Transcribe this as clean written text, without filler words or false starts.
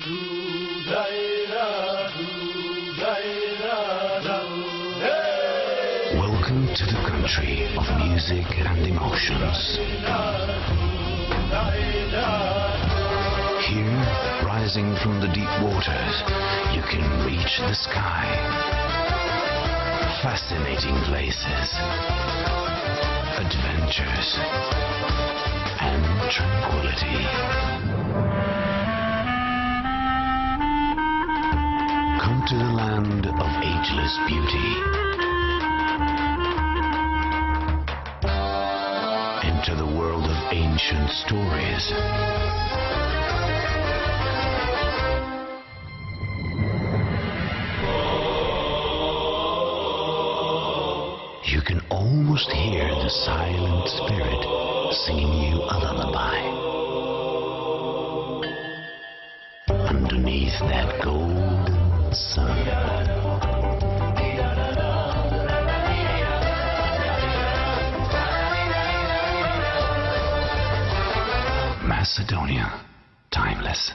Welcome to the country of music and emotions. Here, rising from the deep waters, you can reach the sky. Fascinating places, adventures, and tranquility. Come to the land of ageless beauty. Enter the world of ancient stories. You can almost hear the silent spirit singing you a lullaby. Underneath that golden sun. Macedonia, timeless.